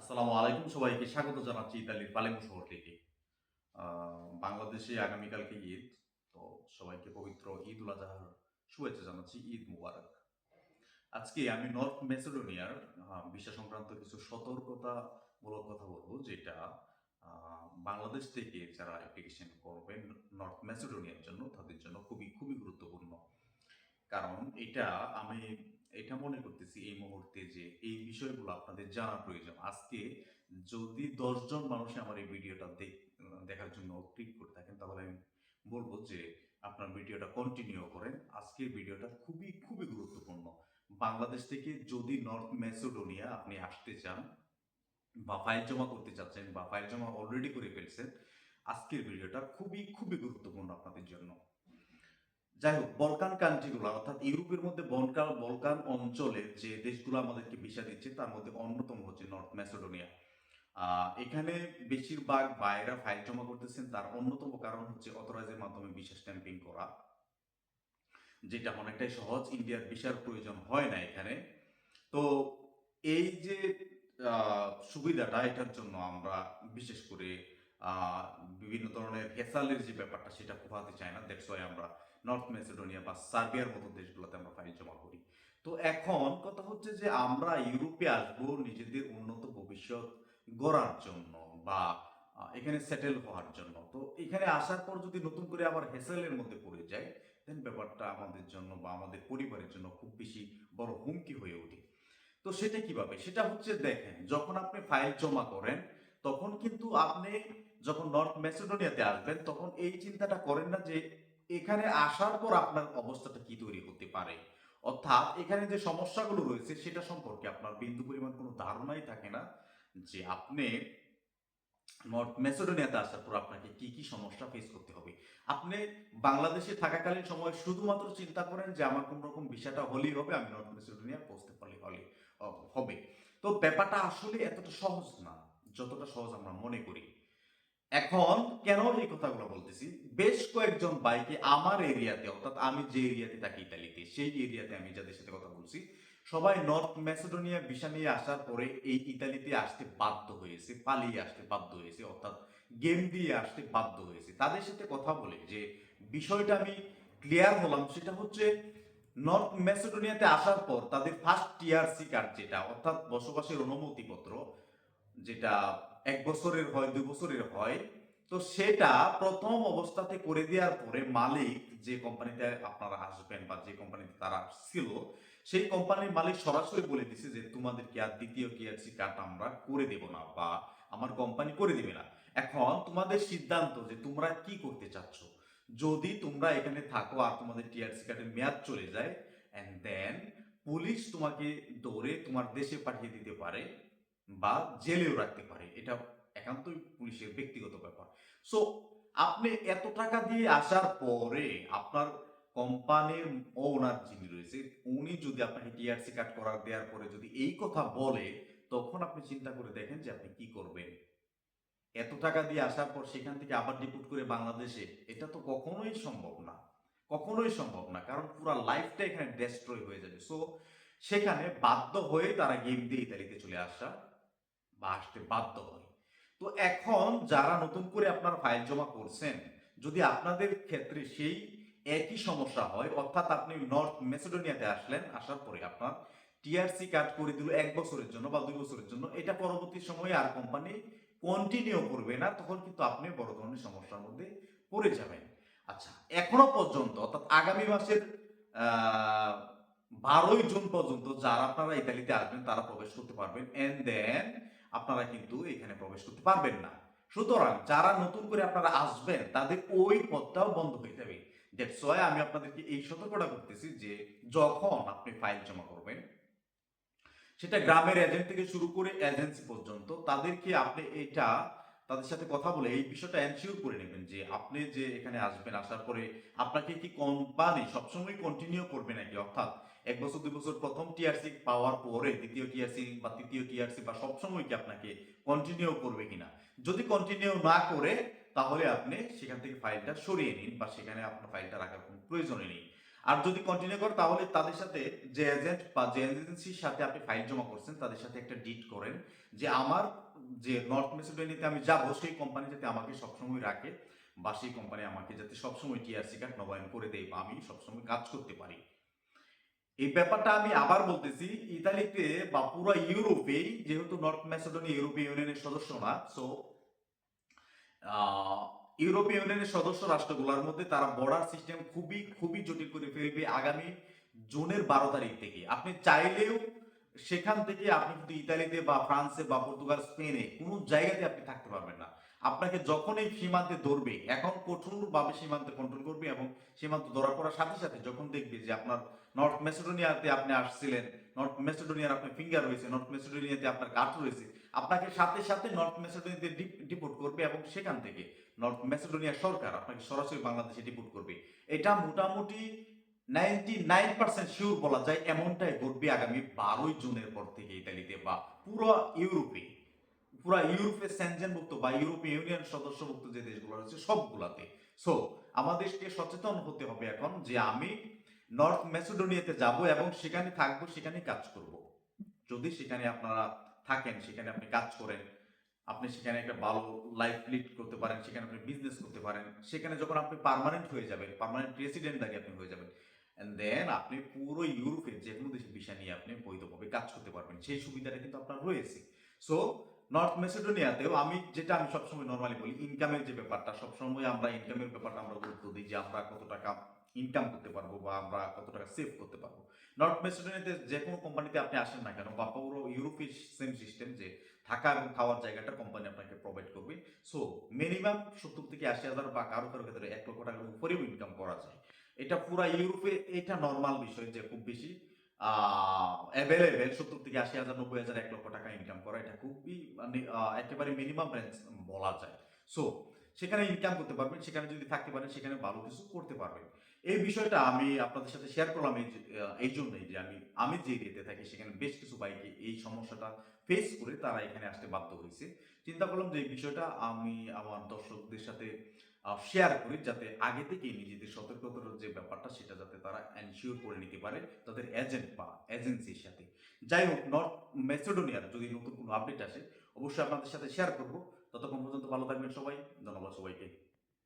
আসসালামু আলাইকুম, সবাইকে স্বাগত জানাচ্ছি ইতালির পালেমো শহর থেকে। বাংলাদেশে আগামীকালকে ঈদ। তো সবাইকে পবিত্র ঈদ উল আজহার শুভেচ্ছা জানাচ্ছি। ঈদ মুবারক। আজকে আমি নর্থ ম্যাসেডোনিয়ার ভিসা সংক্রান্ত কিছু সতর্কতামূলক কথা বলবো, যেটা বাংলাদেশ থেকে যারা অ্যাপ্লিকেশন করবেন নর্থ ম্যাসেডোনিয়ার জন্য, তাদের জন্য খুবই, খুবই গুরুত্বপূর্ণ। কারণ আমি এটা মনে করতেছি এই মুহূর্তে যে এই বিষয়গুলো আপনাদের জানা প্রয়োজন। আজকে যদি ১০ জন মানুষ আমার এই ভিডিওটা দেখার জন্য ক্লিক করে থাকেন, তাহলে আমি বলব যে আপনার ভিডিওটা কন্টিনিউ করেন। আজকের ভিডিওটা খুবই, খুবই গুরুত্বপূর্ণ। বাংলাদেশ থেকে যদি নর্থ ম্যাসেডোনিয়া আপনি আসতে চান বা ফাইল জমা করতে চাচ্ছেন বা ফাইল জমা অলরেডি করে ফেলছেন, আজকের ভিডিওটা খুবই, খুবই গুরুত্বপূর্ণ আপনাদের জন্য। যাই হোক, বলকান কান্ট্রিগুলো অর্থাৎ ইউরোপের মধ্যে বলকান অঞ্চলের যে দেশগুলো আমাদেরকে ভিসা দিচ্ছে, তার মধ্যে অন্যতম হচ্ছে নর্থ ম্যাসেডোনিয়া। এখানে বেশিরভাগ ভাইয়েরা ফাইল জমা করতেছেন, তার অন্যতম কারণ হচ্ছে অথরাইজের মাধ্যমে ভিসা স্ট্যাম্পিং করা, যেটা অনেকটাই সহজ। ইন্ডিয়ার ভিসার প্রয়োজন হয় না এখানে। তো এই যে সুবিধাটা, এটার জন্য আমরা বিশেষ করে আহ, বিভিন্ন ধরনের হেসালের যে ব্যাপারটা, সেটা পোহাতে চাই না। দ্যাটস ওয়াই আমরা নর্থ ম্যাসেডোনিয়া বা সার্বিয়ার মতো দেশগুলোতে আমরা ফাইল জমা করি। তো এখন কথা হচ্ছে যে আমরা ইউরোপে আসবো নিজেদের উন্নত ভবিষ্যৎ গড়ার জন্য বা এখানে সেটেল হওয়ার জন্য। তো এখানে আসার পর যদি নতুন করে আবার হেসেলের মধ্যে পড়ে যায়, দেন ব্যাপারটা আমাদের জন্য বা আমাদের পরিবারের জন্য খুব বেশি বড় হুমকি হয়ে ওঠে। তো সেটা কিভাবে? সেটা হচ্ছে, দেখেন, যখন আপনি ফাইল জমা করেন, তখন কিন্তু আপনি যখন নর্থ ম্যাসেডোনিয়াতে আসবেন, তখন এই চিন্তাটা করেন না যে এখানে আসার পর আপনার অবস্থাটা কি তৈরি হতে পারে। অর্থাৎ এখানে যে সমস্যাগুলো রয়েছে সেটা সম্পর্কে আপনার বিন্দু পরিমাণ কোনো ধারণাই থাকে না, যে আপনি নর্থ ম্যাসেডোনিয়াতে আসার পর আপনাকে কি কি সমস্যা ফেস করতে হবে। আপনি বাংলাদেশে থাকাকালীন সময় শুধুমাত্র চিন্তা করেন যে আমার কোন রকম ভিসাটা হলেই হবে, আমি নর্থ ম্যাসেডোনিয়া পৌঁছতে পারলে হবে। তো ব্যাপারটা আসলে এতটা সহজ না, যতটা সহজ আমরা মনে করি। এখন কেন এই কথাগুলো বলতেছি, বেশ কয়েকজন বাইকে আমার এরিয়াতে, অর্থাৎ আমি যে এরিয়াতে থাকি ইতালিতে, সেই এরিয়াতে আমি যাদের সাথে কথা বলছি, সবাই নর্থ ম্যাসেডোনিয়া ভিসা নিয়ে আসার পরে এই ইতালিতে আসতে বাধ্য হয়েছে, পালিয়ে আসতে বাধ্য হয়েছে, অর্থাৎ গেম দিয়ে আসতে বাধ্য হয়েছে। তাদের সাথে কথা বলে যে বিষয়টা আমি ক্লিয়ার হলাম, সেটা হচ্ছে নর্থ ম্যাসেডোনিয়াতে আসার পর তাদের ফার্স্ট টিআরসি কার্ড, যেটা অর্থাৎ বসবাসের অনুমতিপত্র, যেটা ১ বছরের হয়, ২ বছরের হয়, তো সেটা প্রথম অবস্থাতে করে দেওয়ার পরে মালিক, যে কোম্পানিতে আপনারা আসবেন বা যে কোম্পানিতে তারা ছিল, সেই কোম্পানির মালিক সরাসরি বলে দিছে যে তোমাদেরকে আর দ্বিতীয় টিআরসি কার্ড আমরা করে দেব না বা আমার কোম্পানি করে দিবে না। এখন তোমাদের সিদ্ধান্ত যে তোমরা কি করতে চাচ্ছ। যদি তোমরা এখানে থাকো আর তোমাদের টিআরসি কার্ডের মেয়াদ চলে যায়, এন্ড দেন পুলিশ তোমাকে ধরে তোমার দেশে পাঠিয়ে দিতে পারে বা জেলেও রাখতে পারে। এটা একান্তই পুলিশের ব্যক্তিগত ব্যাপার। সো আপনি এত টাকা দিয়ে আসার পরে আপনার কোম্পানির ওনার যিনি রয়েছে, উনি যদি আপনাকে টিআরসি কার্ড করার দেওয়ার পরে যদি এই কথা বলে, তখন আপনি চিন্তা করে দেখেন যে আপনি কি করবেন। এত টাকা দিয়ে আসার পর সেখান থেকে আবার ডিপুট করে বাংলাদেশে, এটা তো কখনোই সম্ভব না। কখনোই সম্ভব না, কারণ পুরো লাইফটা এখানে ডেস্ট্রয় হয়ে যাবে। সো সেখানে বাধ্য হয়ে তারা গেম দিয়ে ইতালিতে চলে আসা বা আসতে বাধ্য হয়। তো এখন যারা নতুন করে আপনার ফাইল জমা করছেন, যদি আপনাদের ক্ষেত্রে সেই একই সমস্যা হয়, অর্থাৎ আপনি নর্থ মেসিডোনিয়াতে আসলেন, আসার পরে আপনার টিআরসি কার্ড করে দিল ১ বছরের জন্য বা ২ বছরের জন্য, এটা পরবর্তী সময়ে আর কোম্পানি কন্টিনিউ করবে না, তখন কিন্তু আপনি বড় ধরনের সমস্যার মধ্যে পড়ে যাবেন। আচ্ছা, এখনো পর্যন্ত অর্থাৎ আগামী মাসের ১২ই জুন পর্যন্ত যারা আপনারা ইতালিতে আসবেন তারা প্রবেশ করতে পারবেন, এন্ড দেন আপনারা কিন্তু এখানে প্রবেশ করতে পারবেন না। সুতরাং যারা নতুন করে আপনারা আসবেন তাদের ওই পথটাও বন্ধ হয়ে যাবে। দ্যাটস ওয়াই আমি আপনাদেরকে এই সতর্কতা করতেছি যে যখন আপনি ফাইল জমা করবেন, সেটা গ্রামের এজেন্ট থেকে শুরু করে এজেন্সি পর্যন্ত, তাদেরকে আপনি এটা তাদের সাথে কথা বলে এই বিষয়টা এনশিওর করে নেবেন যে আপনি যে এখানে আসবেন, আসার পরে আপনাকে কি কোম্পানি সবসময় কন্টিনিউ করবে নাকি, অর্থাৎ ১ বছর ২ বছর প্রথম টিআরসি পাওয়ার পরে দ্বিতীয় টিআরসি বা তৃতীয় টিআরসি বা সবসময় কি আপনাকে কন্টিনিউ করবে কিনা। যদি কন্টিনিউ না করে, তাহলে আপনি সেখান থেকে ফাইলটা সরিয়ে নিন বা সেখানে আপনার ফাইলটা রাখার কোনো প্রয়োজনই নেই। আর যদি কন্টিনিউ করে তাহলে তাদের সাথে যে এজেন্ট বা যে এজেন্সির সাথে আপনি ফাইল জমা করছেন তাদের সাথে একটা ডিট করেন যে আমার যে নর্থ মেসিডোনিয়াতে আমি যাব সেই কোম্পানি যাতে আমাকে সবসময় রাখে বা সেই কোম্পানি আমাকে যাতে সবসময় টিআরসি কার্ড নবায়ন করে দেয় বা আমি সবসময় কাজ করতে পারি। এই ব্যাপারটা আমি আবার বলতেছি, ইতালিতে বা পুরো ইউরোপেই যেহেতু নর্থ ম্যাসেডোনিয়া ইউরোপীয় ইউনিয়নের সদস্য না, সো আহ, ইউরোপীয় ইউনিয়নের সদস্য রাষ্ট্রগুলোর মধ্যে তারা বর্ডার সিস্টেম খুবই খুবই জটিল করে ফেলবে আগামী জুনের 12 তারিখ থেকে। আপনি চাইলেও সেখান থেকে আপনি কিন্তু ইতালিতে বা ফ্রান্সে বা পর্তুগাল স্পেনে কোনো জায়গাতে আপনি থাকতে পারবেন না। আপনাকে যখনই সীমান্তে ধরবে, এখন কঠোরভাবে সীমান্তে কন্ট্রোল করবে এবং সীমান্ত ধরা পড়ার সাথে সাথে যখন দেখবে যে আপনার নর্থ মেসিডোনিয়াতে আপনি আসছিলেন, নর্থ মেসিডোনিয়ার আপনার ফিঙ্গার রয়েছে, নর্থ মেসিডোনিয়াতে আপনার কার্ড রয়েছে, আপনাকে সাথে সাথে নর্থ মেসিডোনিয়াতে ডিপোর্ট করবে এবং সেখান থেকে নর্থ মেসিডোনিয়া সরকার আপনাকে সরাসরি বাংলাদেশে ডিপোর্ট করবে। এটা মোটামুটি 99% শিওর বলা যায় এমনটাই ঘটবে আগামী 12 জুনের পর থেকে ইতালিতে বা পুরো ইউরোপে, পুরো ইউরোপে সেনজেনভুক্ত বা ইউরোপীয় ইউনিয়ন সদস্যভুক্ত যে দেশগুলো রয়েছে সবগুলাতে। সো আমাদেরকে সচেতন হতে হবে এখন যে আমি নর্থ মেসিডোনিয়াতে যাব এবং সেখানে থাকবো, সেখানে কাজ করব। যদি সেখানে আপনারা থাকেন, সেখানে আপনি কাজ করেন, আপনি সেখানে একটা ভালো লাইফ লিড করতে পারেন, সেখানে আপনি বিজনেস করতে পারেন, সেখানে যখন আপনি পার্মানেন্ট হয়ে যাবেন, পার্মানেন্ট রেসিডেন্ট আগে আপনি হয়ে যাবেন, এন্ড দেন আপনি পুরো ইউরোপের যে কোনো দেশের ভিসা নিয়ে আপনি বৈধভাবে কাজ করতে পারবেন। সেই সুবিধাটা কিন্তু আপনার রয়েছে। সো নর্থ মেসিডোনিয়াতেও আমি সবসময় নর্মালি বলি, ইনকামের যে ব্যাপারটা সবসময় আমরা ইনকামের ব্যাপারটা আমরা গুরুত্ব দিই যে আমরা কত টাকা ইনকাম করতে পারবো বা আমরা কত টাকা সেভ করতে পারবো। নর্থ মেসিডোনিয়াতে যে কোনো কোম্পানিতে আপনি আসেন না কেন বা পুরো ইউরোপের সেম সিস্টেম যে থাকা এবং খাওয়ার জায়গাটা কোম্পানি আপনাকে প্রোভাইড করবে। সো মিনিমাম 70 থেকে 80 হাজার বা কারো কারো ক্ষেত্রে 1 লক্ষ টাকার উপরেও ইনকাম করা যায়। এটা পুরা ইউরোপে এটা নর্মাল বিষয় যে খুব বেশি অ্যাভেলেবেল 70 থেকে 80 হাজার, 90 হাজার, 1 লক্ষ টাকা ইনকাম করা এটা খুবই মানে একেবারে মিনিমাম রেঞ্জ বলা যায়। সো সেখানে ইনকাম করতে পারবেন, সেখানে যদি থাকতে পারেন সেখানে ভালো কিছু করতে পারবেন। এই বিষয়টা আমি আপনাদের সাথে শেয়ার করলাম এই জন্যই যে আমি যে এরিয়াতে থাকি সেখানে বেশ কিছু বাইকে এই সমস্যাটা ফেস করে তারা এখানে আসতে বাধ্য হয়েছে। চিন্তা করলাম যে এই বিষয়টা আমি আমার দর্শকদের সাথে শেয়ার করি যাতে আগে থেকেই নিজেদের সতর্কতার যে ব্যাপারটা সেটা যাতে তারা এনশিওর করে নিতে পারে তাদের এজেন্ট বা এজেন্সির সাথে। যাই হোক, নর্থ মেসিডোনিয়ার যদি নতুন কোনো আপডেট আসে অবশ্যই আপনাদের সাথে শেয়ার করব। ততক্ষণ পর্যন্ত ভালো থাকবেন সবাই। ধন্যবাদ সবাইকে।